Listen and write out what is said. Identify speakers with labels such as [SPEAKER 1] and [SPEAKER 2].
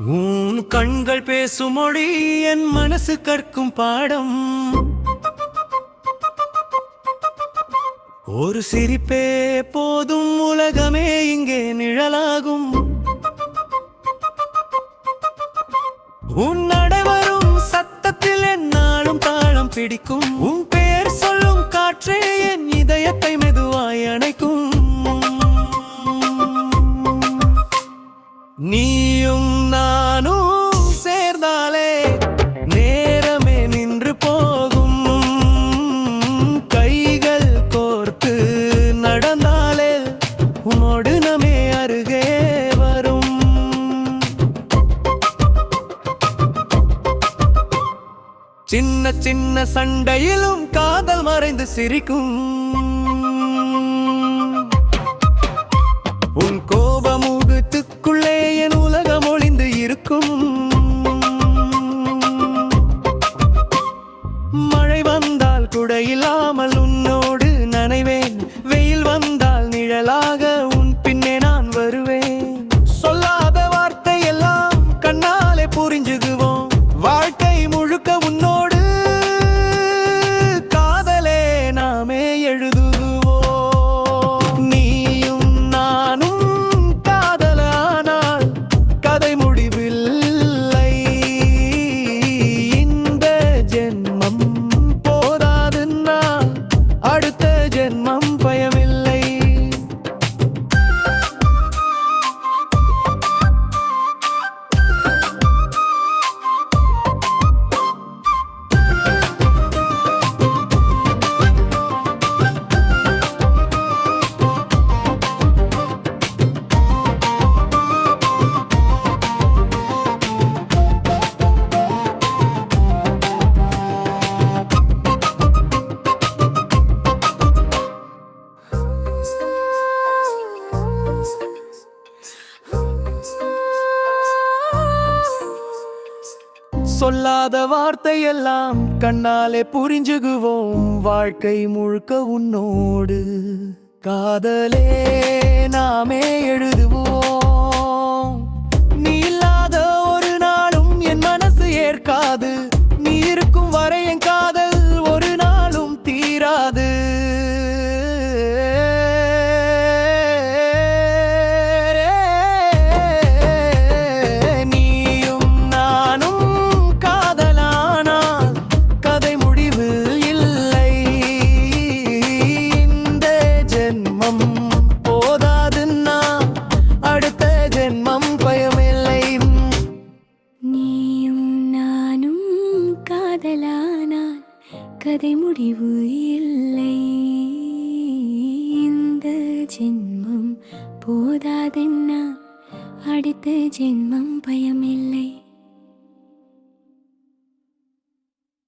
[SPEAKER 1] உன் கண்கள் பேசும் மொழி என் மனசு கற்கும் பாடம். ஒரு சிரிப்பே போதும் உலகமே இங்கே நிழலாகும். உன் நடைவரும் சத்தத்தில் என்னாலும் தாளம் பிடிக்கும். உன் பேர் சொல்லும் காற்றே என் இதயத்தை மெதுவாய் அணைக்கும். நீயும் நானும் சேர்ந்தாலே நேரமே நின்று போகும். கைகள் கோர்த்து நடந்தாலே உன்னோடு நமே அருகே வரும். சின்ன சின்ன சண்டையிலும் காதல் மறைந்து சிரிக்கும். உன் கோபமுகத்துக்குள்ளே என் உலகம் ஒளிந்து இருக்கும். மழை வந்தால் குடையில்லாமல் உன்னோடு நனைவேன். வெயில் வந்தால் நிழலாக உன் பின்னே நான் வருவேன். சொல்லாத வார்த்தை எல்லாம் கண்ணாலே புரிஞ்சுக்குவோம். வாழ்க்கை முழுக்க உன்னோடு காதலே நாமே எழுதுவோம். அடுத்த ஜென்மம் பயமில்லை. சொல்லாத வார்த்தை எல்லாம் கண்ணாலே புரிஞ்சுகுவோம். வாழ்க்கை முழுக்க உன்னோடு காதலே நாமே எழுதுவோம். நீ இல்லாத ஒரு நாளும் என் மனசு ஏற்காது. நீ இருக்கும் வரை என் காதல் ஒரு நாளும் தீராது. அடுத்த ஜென்மம் பயமில்லை.
[SPEAKER 2] நீயும் நானும் காதலானால் கதை முடிவு இல்லை. இந்த ஜென்மம் போதாதென்னா அடுத்த ஜென்மம் பயமில்லை.